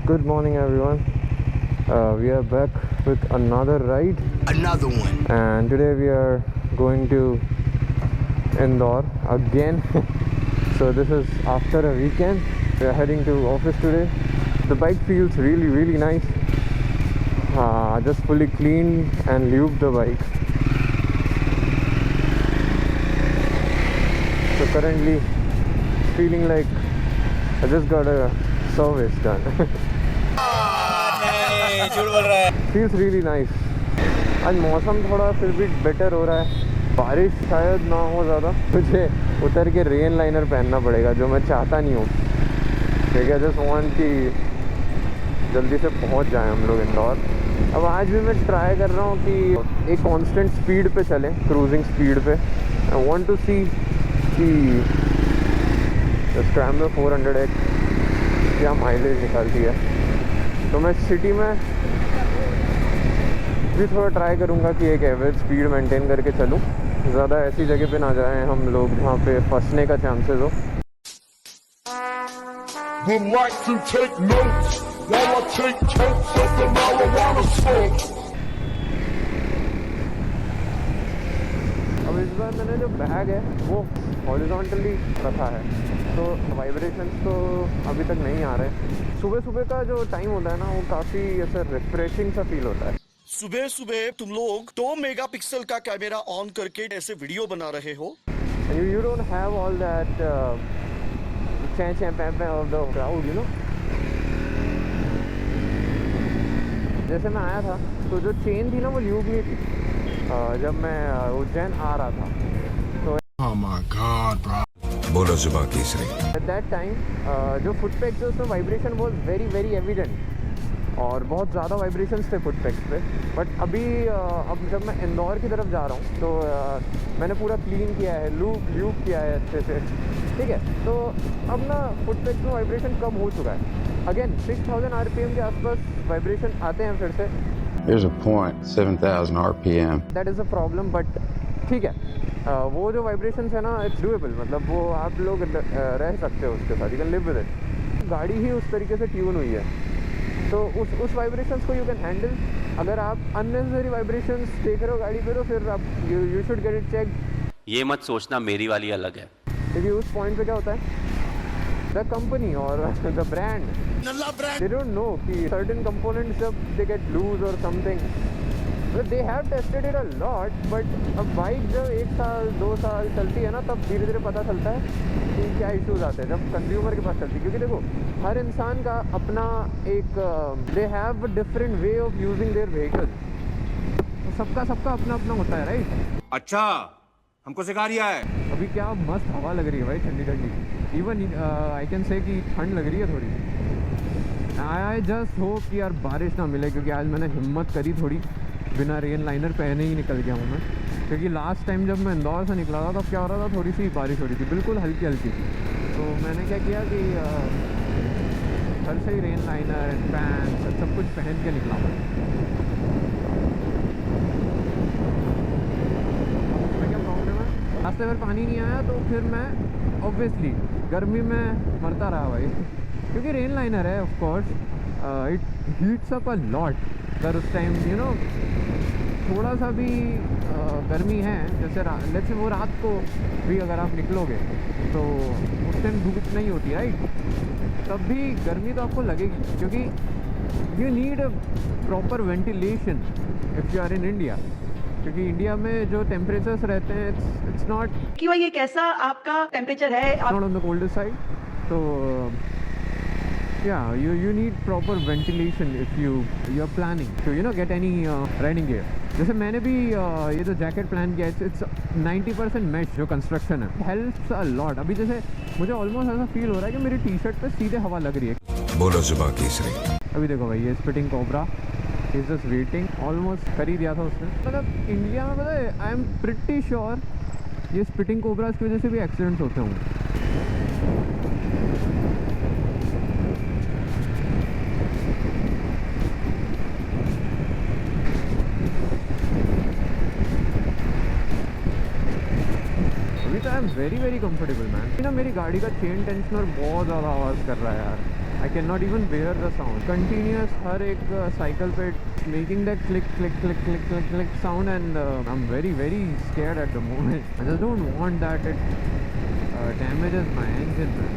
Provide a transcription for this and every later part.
Good morning, everyone. We are back with another ride. Another one. And today we are going to Indore again. So this is after a weekend. We are heading to office today. The bike feels really nice. Just fully cleaned and lubed the bike. So currently feeling like I just got a service done. Feels really nice. आज मौसम थोड़ा फिर भी better हो रहा है. बारिश शायद ना हो ज़्यादा. मुझे उतर के रेन लाइनर पहनना पड़ेगा जो मैं चाहता नहीं हूँ. ठीक है, जस्ट वांट कि जल्दी से पहुँच जाए हम लोग इंदौर. अब आज भी मैं ट्राई कर रहा हूँ कि एक कांस्टेंट स्पीड पे चलें, क्रूजिंग स्पीड पे. आई वांट टू सी कि स्क्रैम्बलर 400X क्या माइलेज निकालती है. तो मैं सिटी में भी थोड़ा ट्राई करूँगा कि एक एवरेज स्पीड मेंटेन करके चलूँ. ज़्यादा ऐसी जगह पे ना जाएं हम लोग जहाँ पे फंसने का चांसेस हो. Would like to take notes while I take totes of the marijuana smoke. अब इस बार मैंने जो बैग है वो हॉरिजॉन्टली रखा है, तो वाइब्रेशंस तो अभी तक नहीं आ रहे. सुबह का जो टाइम होता है ना वो काफ़ी ऐसा रिफ्रेशिंग सा फील होता है. सुबह तुम लोग 2 मेगापिक्सल का कैमरा ऑन करके ऐसे वीडियो बना रहे हो. You don't have all that of the crowd, you know. जैसे मैं आया था तो जो चेन थी ना वो ल्यूब नहीं थी. जब मैं उज्जैन आ रहा था तो Oh my God, bro. बोलो जुबान केसरी. एट दैट टाइम जो फुट पे एग्जॉस्ट में वाइब्रेशन वॉज वेरी एविडेंट और बहुत ज़्यादा वाइब्रेशंस थे फुट पैक्स पे. बट अभी अब जब मैं इंदौर की तरफ जा रहा हूँ तो मैंने पूरा क्लीन किया है, ल्यूब किया है अच्छे से. ठीक है, तो अब ना फुट पैक्स में वाइब्रेशन कम हो चुका है. अगेन 6000 RPM के आसपास वाइब्रेशन आते हैं फिर से. There's a point, 7,000 RPM. That is a problem. But ठीक है, वो जो वाइब्रेशंस है ना इट्स डूएबल. मतलब वो आप लोग रह सकते हो उसके साथ. You can live with it. गाड़ी ही उस तरीके से ट्यून हुई है तो उस वाइब्रेशंस को यू कैन हैंडल. अगर आप अननेसेसरी वाइब्रेशंस देख रहे हो गाड़ी पे तो फिर आप you should get it check. ये मत सोचना मेरी वाली अलग है. क्योंकि उस पॉइंट पे क्या होता है, द कंपनी और the brand they don't know कि सर्टेन कंपोनेंट्स जब दे गेट लूज और something, they have tested it a lot. But अब बाइक जब 1 साल 2 साल चलती है ना तब धीरे धीरे पता चलता है कि क्या इश्यूज आते हैं जब कंज्यूमर के पास चलती है. क्योंकि देखो हर इंसान का अपना एक they have different way of using their vehicle. सबका अपना अपना होता है, राइट. अच्छा हमको सिखा रिया है. अभी क्या मस्त हवा लग रही है भाई, ठंडी ठंडी. इवन आई कैन से कि ठंड लग रही है थोड़ी. आई जस्ट होप कि यार बारिश ना मिले, क्योंकि आज मैंने हिम्मत करी थोड़ी, बिना रेन लाइनर पहने ही निकल गया हूँ मैं. क्योंकि लास्ट टाइम जब मैं इंदौर से निकला था तब क्या हो रहा था, थोड़ी सी बारिश हो रही थी, बिल्कुल हल्की हल्की. तो मैंने क्या किया कि घर से ही रेन लाइनर पैंट सब कुछ पहन के निकला हूँ. मैं क्या प्रॉब्लम है, रास्ते में पानी नहीं आया तो फिर मैं ऑब्वियसली गर्मी में मरता रहा भाई. क्योंकि रेन लाइनर है of course, it heats up a lot. अगर उस टाइम यू नो थोड़ा सा भी गर्मी है, जैसे लेट्स से वो रात को भी अगर आप निकलोगे तो उस टाइम धूप नहीं होती राइट, तब भी गर्मी तो आपको लगेगी. क्योंकि you need a proper ventilation if you are in India. क्योंकि इंडिया में जो टेम्परेचर्स रहते हैं इट्स नॉट कि भाई ये कैसा आपका टेम्परेचर है, not on the coldest side. तो yeah, you need proper ventilation if you are planning to get any riding gear. जैसे मैंने भी ये जो जैकेट प्लान किया है, इट्स 90% मैश जो कंस्ट्रक्शन है, हेल्प्स अ लॉट. अभी जैसे मुझे ऑलमोस्ट ऐसा फील हो रहा है कि मेरी टी शर्ट पे सीधे हवा लग रही है. बोलो जुबान केसरी. अभी देखो भाई ये spitting cobra is just waiting. Almost कर ही दिया था उसने. मतलब इंडिया में पता है आई एम प्रिटी श्योर ये स्पिटिंग कोबरा की वजह से भी एक्सीडेंट्स होते होंगे. I am very comfortable man. ना मेरी गाड़ी का चेन टेंशनर बहुत ज़्यादा आवाज़ कर रहा है यार. I cannot even bear the sound. Continuous हर एक cycle पे making that click click click click click click sound, and I'm very very scared at the moment. I just don't want that. It damages my engine, man.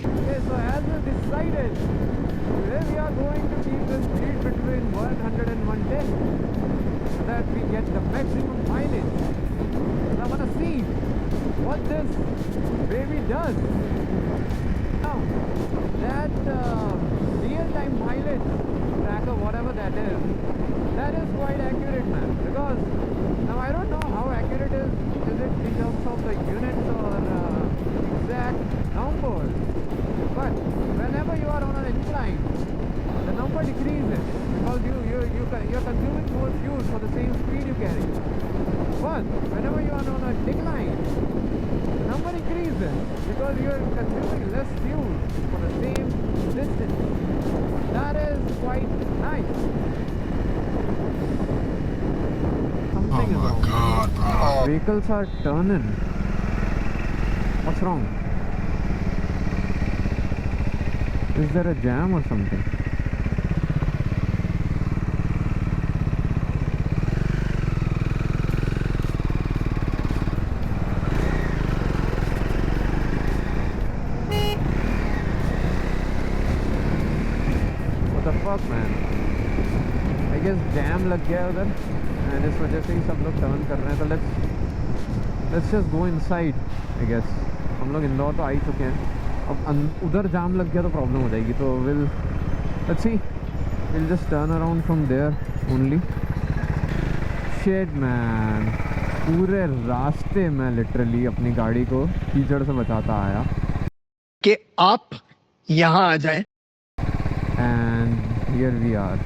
Okay, so as we decided, today we are going to keep the speed between 100 and 110 so that we get the maximum mileage. And I want to see what this baby does. Now, that real-time mileage tracker, whatever that is quite accurate, man. Because now I don't know how accurate is it in terms of the units or exact numbers. But whenever you are on an incline, the number decreases because you're consuming more fuel for the same speed you carry. But whenever you are on a decline, the number increases because you are consuming less fuel for the same distance. That is quite nice. Something is wrong. God, bro. Vehicles are turning. What's wrong? Is there a jam or something? What the fuck, man? I guess jam लग गया उधर and इस वजह से ही सब लोग turn कर रहे हैं. तो let's just go inside, I guess. हम लोग इंदौर तो आ ही चुके हैं. अब उधर जाम लग गया तो प्रॉब्लम हो जाएगी. तो let's see, we'll just turn around from there only. Shit, man. पूरे रास्ते में लिटरली अपनी गाड़ी को कीचड़ से बचाता आया कि आप यहाँ आ जाएं. and here we are.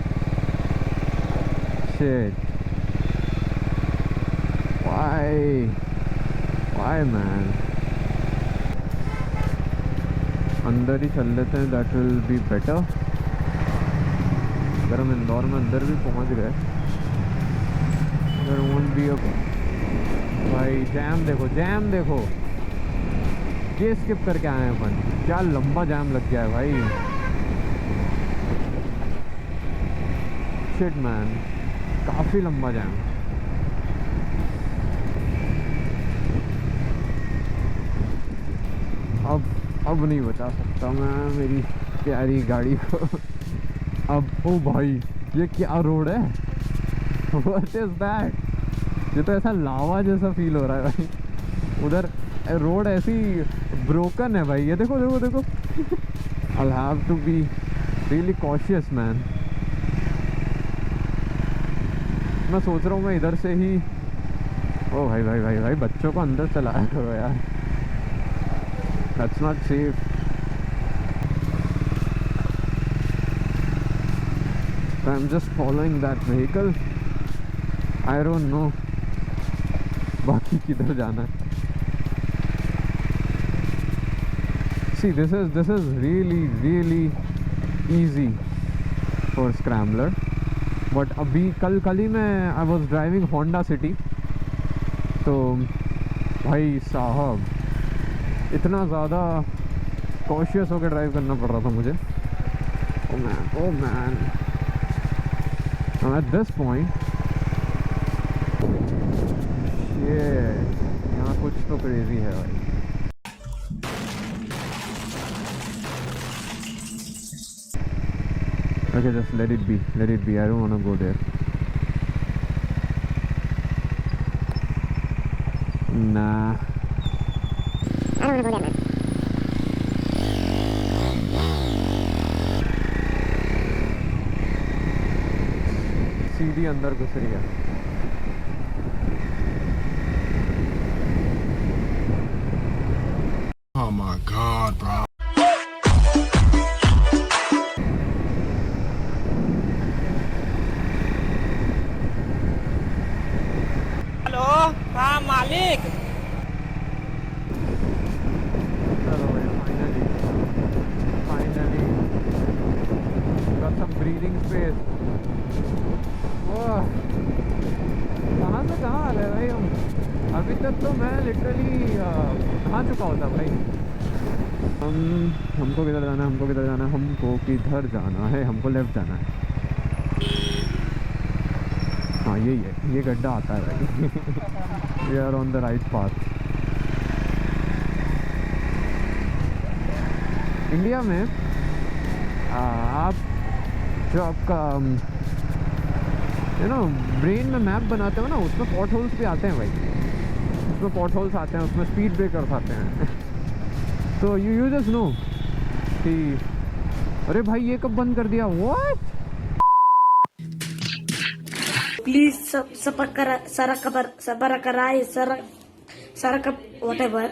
Shit. Why, man? अंदर ही चल लेते हैं, दैट विल बी बेटर. अगर हम इंदौर में अंदर भी पहुंच गए, देयर वोंट बी अ भाई. जैम देखो, ये स्किप करके आए हैं अपन. क्या लंबा जैम लग गया है भाई. शिट मैन, काफ़ी लंबा जैम. अब नहीं बचा सकता मैं मेरी प्यारी गाड़ी को. अब ओ भाई, ये क्या रोड है? What is that? ये तो ऐसा लावा जैसा फील हो रहा है भाई. उधर रोड ऐसी ब्रोकन है भाई. ये देखो. I'll have to be really cautious, man. मैं सोच रहा हूँ मैं इधर से ही. ओ भाई, बच्चों को अंदर चलाया करो यार. That's not safe. So I'm just following that vehicle. I don't know बाकी किधर जाना है. See, this is really easy for scrambler. But अभी कल ही मैं I was driving Honda City. तो भाई साहब इतना ज़्यादा कॉशियस होकर ड्राइव करना पड़ रहा था मुझे. Oh man, at this point ये यहाँ कुछ तो क्रेजी है भाई. Okay, just let it be. I don't want to go there. Nah. I don't want to go there, man. सीधी अंदर घुस रही है. Oh my God, bro. मालिक। चलो भाई finally got some breathing space। ओह, कहाँ से कहाँ आ रहे भाई हम? अभी तक तो मैं लिटरली कहाँ चुका होता भाई। हमको किधर जाना है, हमको किधर जाना है, हमको किधर जाना है, हमको लेफ्ट जाना है। हाँ यही है, ये गड्ढा आता है भाई। We are on the right path. India में आप जो आपका यू नो ब्रेन में मैप बनाते हो ना, उसमें पॉट होल्स भी आते हैं भाई। उसमें पॉट होल्स आते हैं, उसमें स्पीड ब्रेकर्स आते हैं। तो यू जस्ट नो कि अरे भाई ये कब बंद कर दिया, व्हाट। प्लीज सबर कराए सर, whatever।